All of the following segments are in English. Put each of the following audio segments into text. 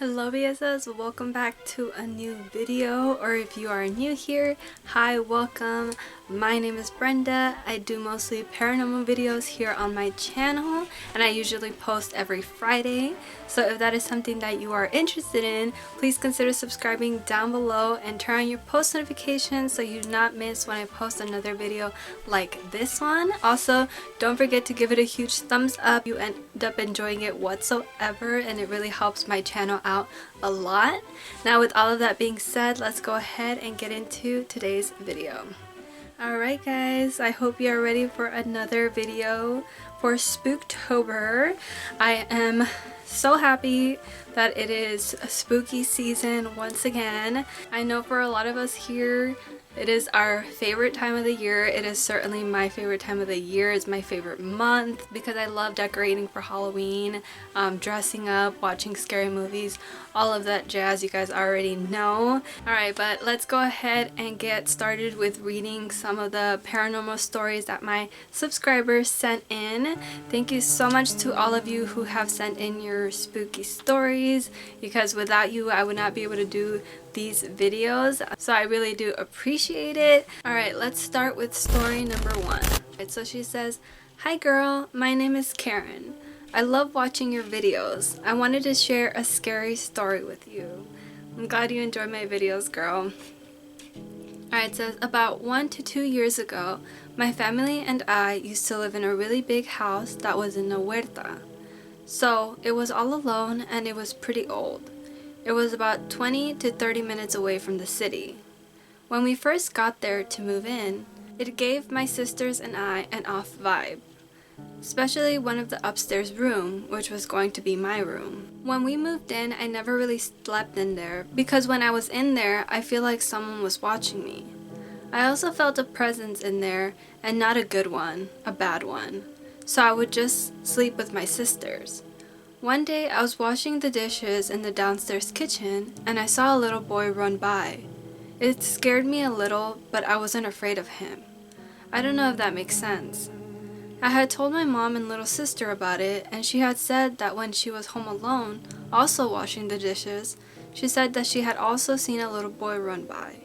Hello BSS, welcome back to a new video, or if you are new here, hi, welcome. My name is Brenda. I do mostly paranormal videos here on my channel and I usually post every Friday. So if that is something that you are interested in, please consider subscribing down below and turn on your post notifications so you do not miss when I post another video like this one. Also, don't forget to give it a huge thumbs up. You end up enjoying it whatsoever and it really helps my channel out a lot. Now with all of that being said, let's go ahead and get into today's video. Alright guys, I hope you are ready for another video for Spooktober. I am so happy that it is a spooky season once again. I know for a lot of us here, it is our favorite time of the year. It is certainly my favorite time of the year. It's my favorite month because I love decorating for Halloween, dressing up, watching scary movies, all of that jazz you guys already know. Alright, but let's go ahead and get started with reading some of the paranormal stories that my subscribers sent in. Thank you so much to all of you who have sent in your spooky stories, because without you I would not be able to do these videos, so I really do appreciate it. Alright, let's start with story number 1. So she says, "Hi girl, my name is Karen. I love watching your videos. I wanted to share a scary story with you." I'm glad you enjoy my videos, girl. Alright, it says, "About 1 to 2 years ago, my family and I used to live in a really big house that was in a huerta. So it was all alone and it was pretty old. It was about 20 to 30 minutes away from the city. When we first got there to move in, it gave my sisters and I an off vibe, especially one of the upstairs room, which was going to be my room. When we moved in, I never really slept in there because when I was in there, I feel like someone was watching me. I also felt a presence in there, and not a good one, a bad one. So I would just sleep with my sisters. One day I was washing the dishes in the downstairs kitchen and I saw a little boy run by. It scared me a little, but I wasn't afraid of him. I don't know if that makes sense. I had told my mom and little sister about it, and she had said that when she was home alone, also washing the dishes, she said that she had also seen a little boy run by.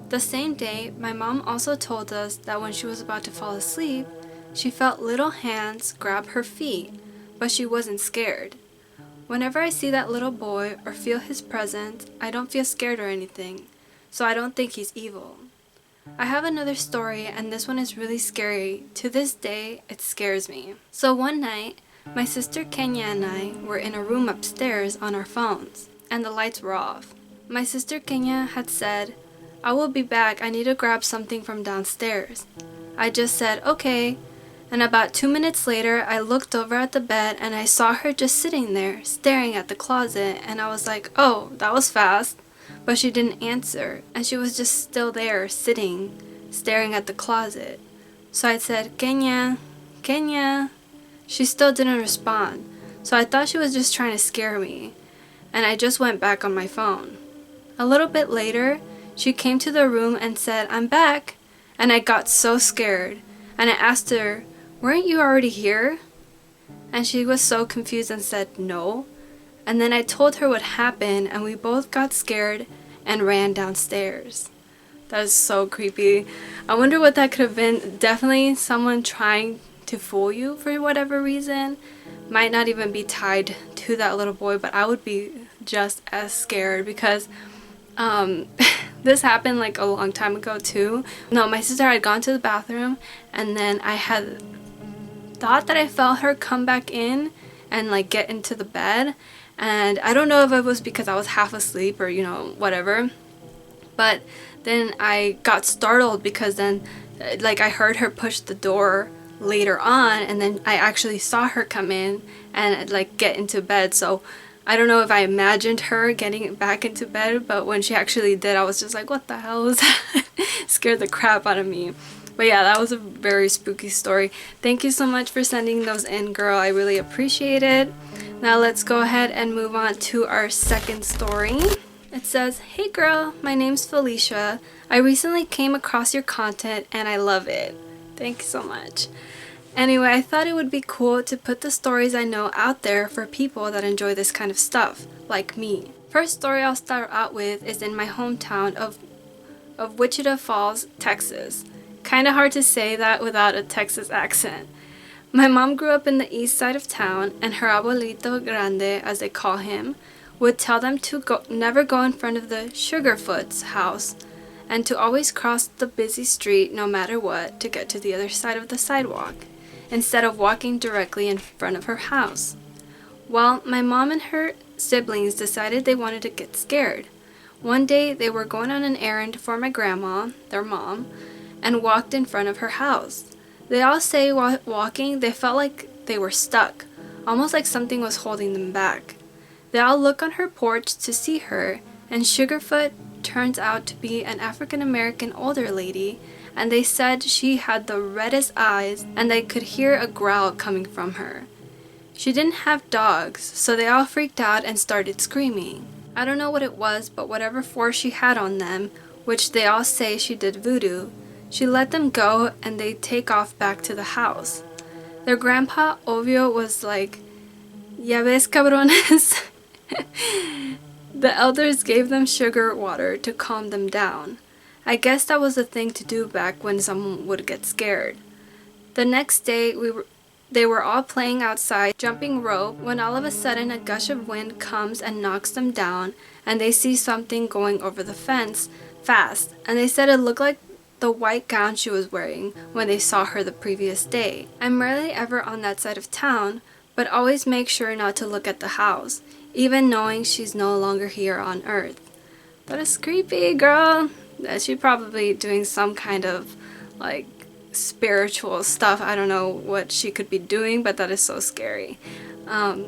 The same day, my mom also told us that when she was about to fall asleep, she felt little hands grab her feet, but she wasn't scared. Whenever I see that little boy or feel his presence, I don't feel scared or anything, so I don't think he's evil. I have another story, and this one is really scary. To this day, it scares me. So one night, my sister Kenya and I were in a room upstairs on our phones, and the lights were off. My sister Kenya had said, "I will be back, I need to grab something from downstairs." I just said, "Okay." And about 2 minutes later, I looked over at the bed and I saw her just sitting there, staring at the closet, and I was like, "Oh, that was fast." But she didn't answer, and she was just still there, sitting, staring at the closet. So I said, "Kenya, Kenya." She still didn't respond, so I thought she was just trying to scare me, and I just went back on my phone. A little bit later, she came to the room and said, "I'm back," and I got so scared, and I asked her, "Weren't you already here?" And she was so confused and said no. And then I told her what happened, and we both got scared and ran downstairs. That is so creepy. I wonder what that could have been. Definitely someone trying to fool you for whatever reason. Might not even be tied to that little boy, but I would be just as scared because this happened like a long time ago too. No, my sister had gone to the bathroom, and then I had thought that I felt her come back in and like get into the bed, and I don't know if it was because I was half asleep or whatever, but then I got startled because then like I heard her push the door later on, and then I actually saw her come in and like get into bed. So I don't know if I imagined her getting back into bed, but when she actually did, I was just like, what the hell was that? Scared the crap out of me. But yeah, that was a very spooky story. Thank you so much for sending those in, girl. I really appreciate it. Now let's go ahead and move on to our second story. It says, "Hey girl, my name's Felicia. I recently came across your content and I love it." Thank you so much. Anyway, I thought it would be cool to put the stories I know out there for people that enjoy this kind of stuff, like me. First story I'll start out with is in my hometown of Wichita Falls, Texas. Kinda hard to say that without a Texas accent. My mom grew up in the east side of town, and her abuelito grande, as they call him, would tell them to never go in front of the Sugarfoot's house, and to always cross the busy street no matter what to get to the other side of the sidewalk, instead of walking directly in front of her house. Well, my mom and her siblings decided they wanted to get scared. One day they were going on an errand for my grandma, their mom, and walked in front of her house. They all say while walking they felt like they were stuck, almost like something was holding them back. They all look on her porch to see her, and Sugarfoot turns out to be an African American older lady, and they said she had the reddest eyes and they could hear a growl coming from her. She didn't have dogs, so they all freaked out and started screaming. I don't know what it was, but whatever force she had on them, which they all say she did voodoo, she let them go and they take off back to the house. Their grandpa, Ovio, was like, "Ya ves, cabrones?" The elders gave them sugar water to calm them down. I guess that was a thing to do back when someone would get scared. The next day, they were all playing outside, jumping rope, when all of a sudden a gush of wind comes and knocks them down, and they see something going over the fence fast, and they said it looked like the white gown she was wearing when they saw her the previous day. I'm rarely ever on that side of town, but always make sure not to look at the house, even knowing she's no longer here on earth. But it's creepy, girl. She's probably doing some kind of like spiritual stuff. I don't know what she could be doing, but that is so scary. I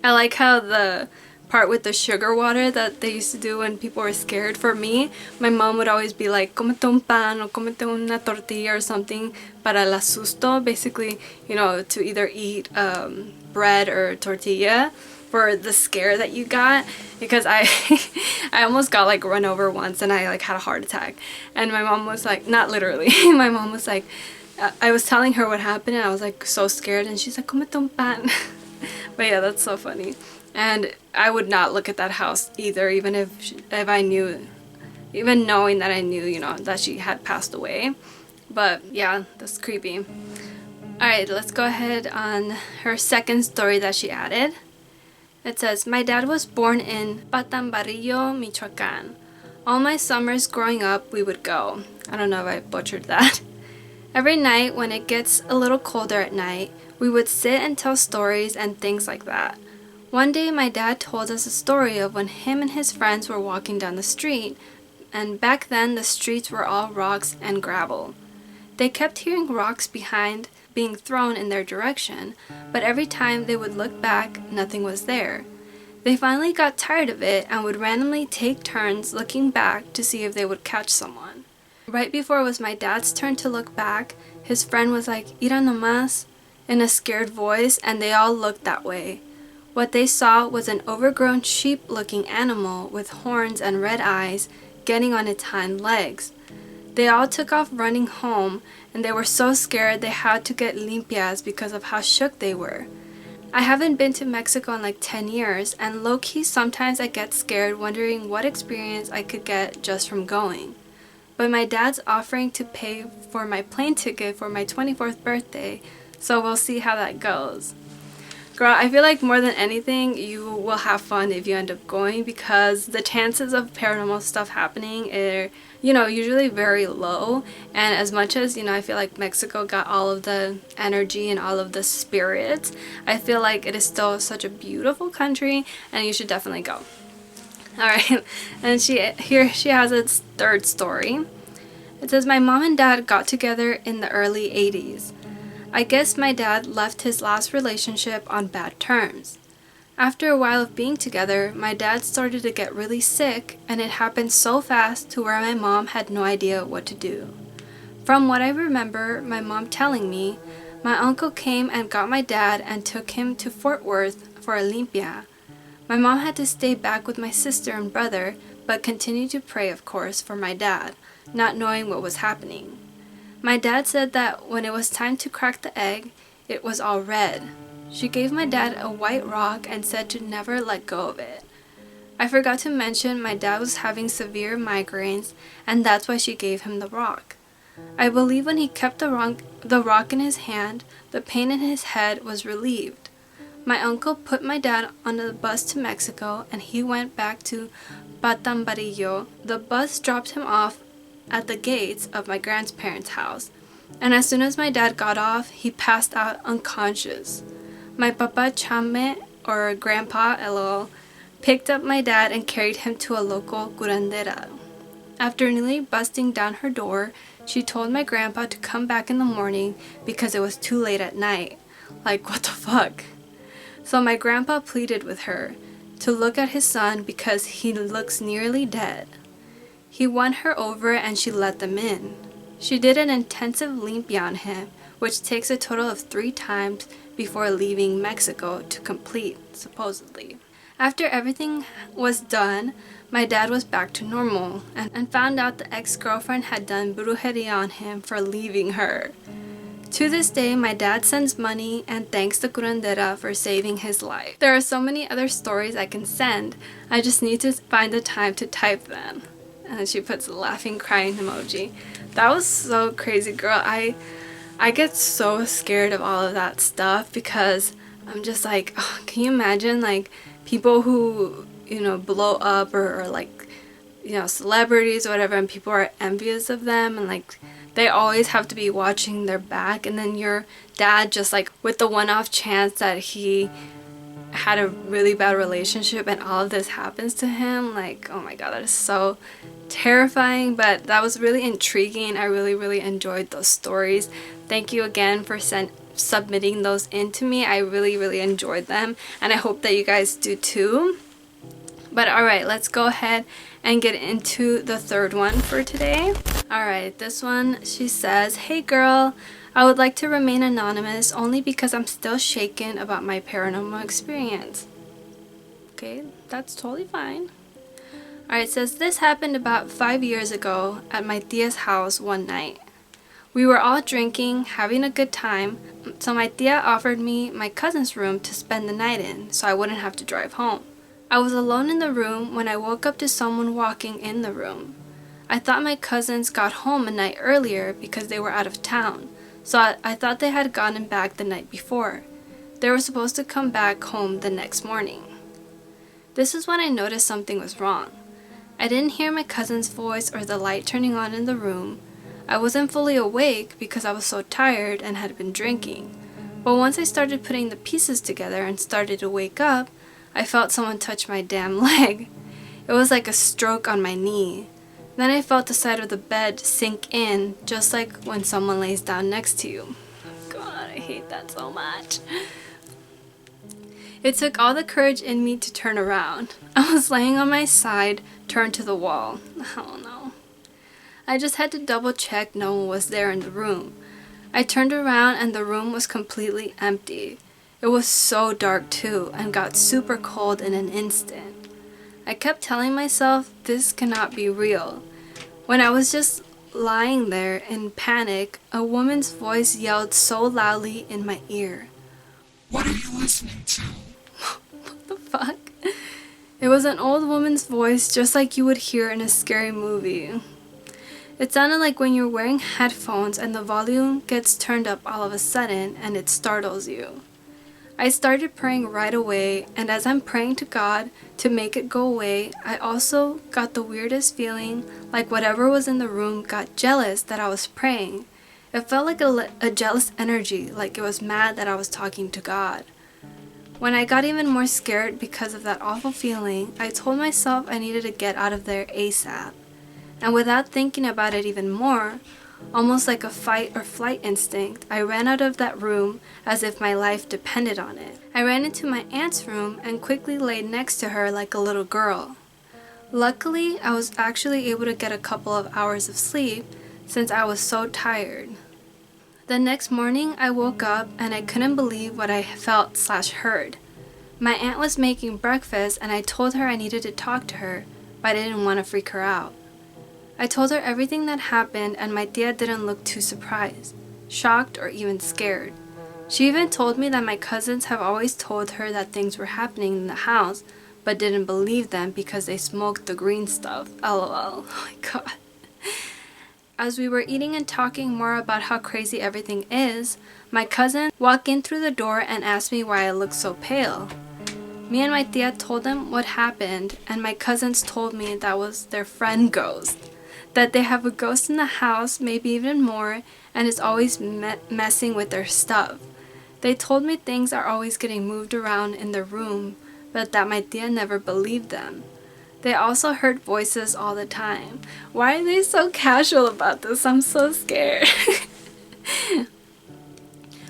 like how the part with the sugar water that they used to do when people were scared. For me, my mom would always be like, "Comete un pan," or "Comete una tortilla," or something para el asusto, basically, you know, to either eat bread or tortilla for the scare that you got. Because I almost got like run over once, and I like had a heart attack, and my mom was like, not literally, my mom was like, I was telling her what happened, and I was like so scared, and she's like, "Comete un pan." But yeah, that's so funny. And I would not look at that house either, even if I knew, even knowing that I knew, you know, that she had passed away. But yeah, that's creepy. Alright, let's go ahead on her second story that she added. It says, "My dad was born in Patambarillo, Michoacan. All my summers growing up, we would go." I don't know if I butchered that. "Every night when it gets a little colder at night, we would sit and tell stories and things like that. One day my dad told us a story of when him and his friends were walking down the street, and back then the streets were all rocks and gravel. They kept hearing rocks behind being thrown in their direction, but every time they would look back, nothing was there. They finally got tired of it and would randomly take turns looking back to see if they would catch someone. Right before it was my dad's turn to look back, his friend was like, 'Ira nomás,' in a scared voice, and they all looked that way. What they saw was an overgrown sheep-looking animal with horns and red eyes getting on its hind legs. They all took off running home, and they were so scared they had to get limpias because of how shook they were. I haven't been to Mexico in like 10 years, and low-key sometimes I get scared wondering what experience I could get just from going. But my dad's offering to pay for my plane ticket for my 24th birthday, so we'll see how that goes." Girl, I feel like more than anything, you will have fun if you end up going, because the chances of paranormal stuff happening are, you know, usually very low. And as much as, you know, I feel like Mexico got all of the energy and all of the spirits, I feel like it is still such a beautiful country, and you should definitely go. Alright, and here she has its third story. It says, "My mom and dad got together in the early 80s. I guess my dad left his last relationship on bad terms. After a while of being together, my dad started to get really sick, and it happened so fast to where my mom had no idea what to do. From what I remember my mom telling me, my uncle came and got my dad and took him to Fort Worth for a limpia. My mom had to stay back with my sister and brother, but continued to pray, of course, for my dad, not knowing what was happening. My dad said that when it was time to crack the egg, it was all red. She gave my dad a white rock and said to never let go of it. I forgot to mention my dad was having severe migraines, and that's why she gave him the rock. I believe when he kept the rock in his hand, the pain in his head was relieved. My uncle put my dad on the bus to Mexico, and he went back to Batambarillo. The bus dropped him off at the gates of my grandparents' house, and as soon as my dad got off, he passed out unconscious. My papa chame, or grandpa LOL, picked up my dad and carried him to a local curandera. After nearly busting down her door, she told my grandpa to come back in the morning because it was too late at night. Like, what the fuck? So my grandpa pleaded with her to look at his son because he looks nearly dead. He won her over and she let them in. She did an intensive limpia on him, which takes a total of 3 times before leaving Mexico to complete, supposedly. After everything was done, my dad was back to normal and found out the ex-girlfriend had done brujeria on him for leaving her. To this day, my dad sends money and thanks the curandera for saving his life. There are so many other stories I can send. I just need to find the time to type them. And she puts a laughing, crying emoji. That was so crazy, girl. I get so scared of all of that stuff because I'm just like, oh, can you imagine like people who, you know, blow up or like, you know, celebrities or whatever, and people are envious of them and like they always have to be watching their back, and then your dad just like with the one-off chance that he had a really bad relationship and all of this happens to him, like, oh my god, that is so terrifying. But that was really intriguing. I really enjoyed those stories. Thank you again for submitting those in to me. I really enjoyed them, and I hope that you guys do too. But alright, let's go ahead and get into the third one for today. Alright, this one, she says, "Hey girl, I would like to remain anonymous only because I'm still shaken about my paranormal experience." Okay, that's totally fine. Alright, it says, "This happened about 5 years ago at my tia's house one night. We were all drinking, having a good time, so my tia offered me my cousin's room to spend the night in so I wouldn't have to drive home. I was alone in the room when I woke up to someone walking in the room. I thought my cousins got home a night earlier because they were out of town, so I thought they had gotten back the night before. They were supposed to come back home the next morning. This is when I noticed something was wrong. I didn't hear my cousin's voice or the light turning on in the room. I wasn't fully awake because I was so tired and had been drinking. But once I started putting the pieces together and started to wake up, I felt someone touch my damn leg. It was like a stroke on my knee. Then I felt the side of the bed sink in, just like when someone lays down next to you." God, I hate that so much. "It took all the courage in me to turn around. I was laying on my side, turned to the wall. Oh no. I just had to double check no one was there in the room. I turned around and the room was completely empty. It was so dark too and got super cold in an instant. I kept telling myself this cannot be real. When I was just lying there in panic, a woman's voice yelled so loudly in my ear. 'What are you listening to?' What the fuck? It was an old woman's voice just like you would hear in a scary movie. It sounded like when you're wearing headphones and the volume gets turned up all of a sudden and it startles you. I started praying right away, and as I'm praying to God to make it go away, I also got the weirdest feeling like whatever was in the room got jealous that I was praying. It felt like a jealous energy, like it was mad that I was talking to God. When I got even more scared because of that awful feeling, I told myself I needed to get out of there ASAP. And without thinking about it even more, almost like a fight or flight instinct, I ran out of that room as if my life depended on it. I ran into my aunt's room and quickly laid next to her like a little girl. Luckily, I was actually able to get a couple of hours of sleep since I was so tired. The next morning, I woke up and I couldn't believe what I felt/heard. My aunt was making breakfast and I told her I needed to talk to her, but I didn't want to freak her out. I told her everything that happened, and my tia didn't look too surprised, shocked, or even scared. She even told me that my cousins have always told her that things were happening in the house, but didn't believe them because they smoked the green stuff. LOL. Oh my god. As we were eating and talking more about how crazy everything is, my cousin walked in through the door and asked me why I looked so pale. Me and my tia told them what happened, and my cousins told me that was their friend ghost. That they have a ghost in the house, maybe even more, and is always messing with their stuff. They told me things are always getting moved around in their room, but that my tia never believed them. They also heard voices all the time. Why are they so casual about this? I'm so scared.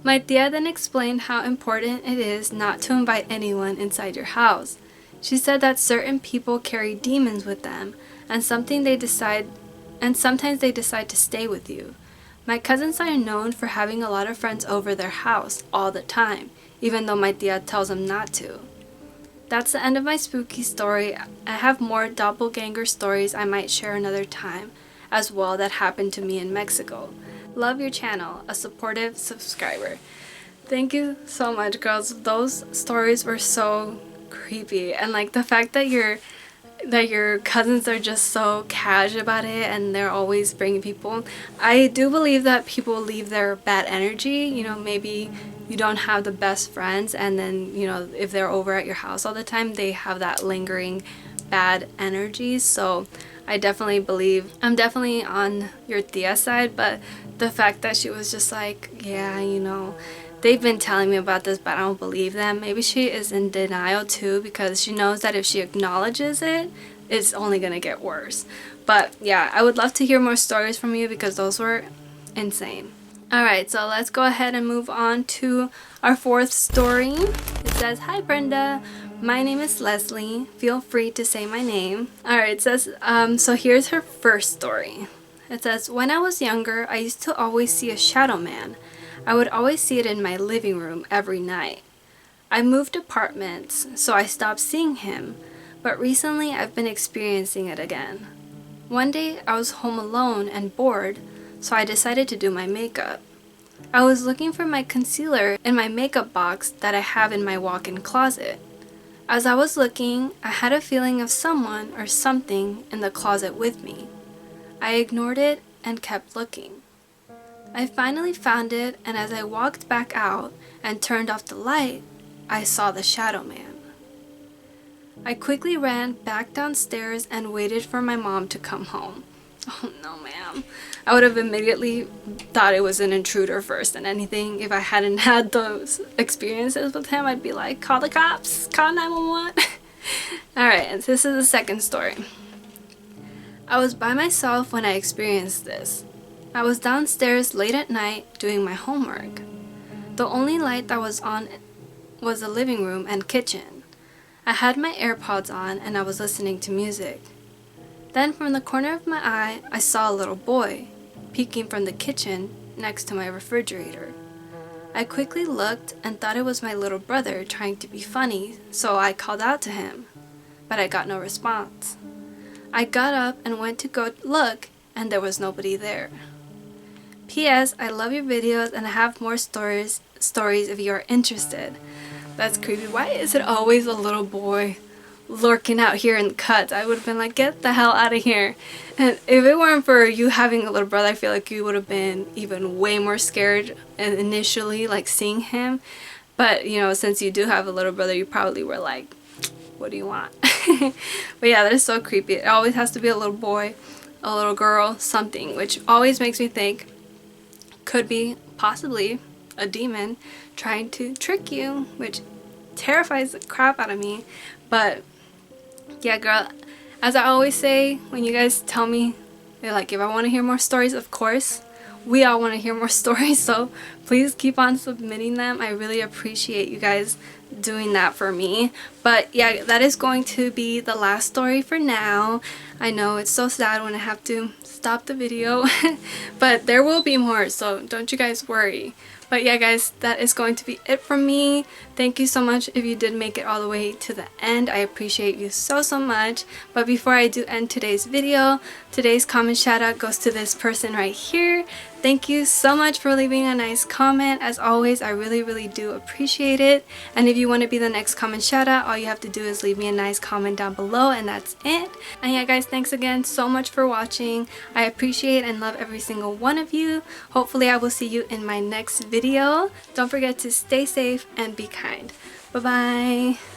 My tia then explained how important it is not to invite anyone inside your house. She said that certain people carry demons with them, and sometimes they decide to stay with you. My cousins are known for having a lot of friends over their house all the time, even though my tia tells them not to. That's the end of my spooky story. I have more doppelganger stories I might share another time as well that happened to me in Mexico. Love your channel, a supportive subscriber. Thank you so much, girls. Those stories were so creepy, and like the fact that your cousins are just so casual about it and they're always bringing people. I do believe that people leave their bad energy. You know, maybe you don't have the best friends, and then, you know, if they're over at your house all the time, they have that lingering bad energy. So I definitely believe, I'm definitely on your tia side, but the fact that she was just like, yeah, you know, they've been telling me about this, but I don't believe them. Maybe she is in denial too, because she knows that if she acknowledges it, it's only gonna get worse. But yeah, I would love to hear more stories from you because those were insane. Alright, so let's go ahead and move on to our fourth story. It says, "Hi Brenda, my name is Leslie. Feel free to say my name." Alright, it says, so here's her first story. It says, "When I was younger, I used to always see a shadow man. I would always see it in my living room every night. I moved apartments, so I stopped seeing him, but recently I've been experiencing it again. One day I was home alone and bored, so I decided to do my makeup. I was looking for my concealer in my makeup box that I have in my walk-in closet. As I was looking, I had a feeling of someone or something in the closet with me. I ignored it and kept looking. I finally found it, and as I walked back out and turned off the light, I saw the shadow man. I quickly ran back downstairs and waited for my mom to come home." Oh no, ma'am. I would have immediately thought it was an intruder first than anything. If I hadn't had those experiences with him, I'd be like, call the cops, call 911. Alright, and this is the second story. "I was by myself when I experienced this. I was downstairs late at night doing my homework. The only light that was on was the living room and kitchen. I had my AirPods on and I was listening to music. Then from the corner of my eye, I saw a little boy peeking from the kitchen next to my refrigerator. I quickly looked and thought it was my little brother trying to be funny, so I called out to him, but I got no response. I got up and went to go look, and there was nobody there. P.S. I love your videos and I have more stories if you are interested." That's creepy. Why is it always a little boy lurking out here in the cuts? I would have been like, get the hell out of here. And if it weren't for you having a little brother, I feel like you would have been even way more scared initially, like seeing him. But, you know, since you do have a little brother, you probably were like, what do you want? But yeah, that is so creepy. It always has to be a little boy, a little girl, something, which always makes me think could be possibly a demon trying to trick you, which terrifies the crap out of me. But yeah, girl, as I always say, when you guys tell me, they're like, if I want to hear more stories, of course we all want to hear more stories, so please keep on submitting them. I really appreciate you guys doing that for me. But yeah, that is going to be the last story for now. I know it's so sad when I have to stop the video but there will be more, so don't you guys worry. But yeah guys, that is going to be it from me. Thank you so much if you did make it all the way to the end. I appreciate you so much. But before I do end today's video, today's comment shout out goes to this person right here. Thank you so much for leaving a nice comment. As always, I really do appreciate it. And if you want to be the next comment shout out, all you have to do is leave me a nice comment down below, and that's it. And yeah guys, thanks again so much for watching. I appreciate and love every single one of you. Hopefully I will see you in my next video. Don't forget to stay safe and be kind. Bye bye.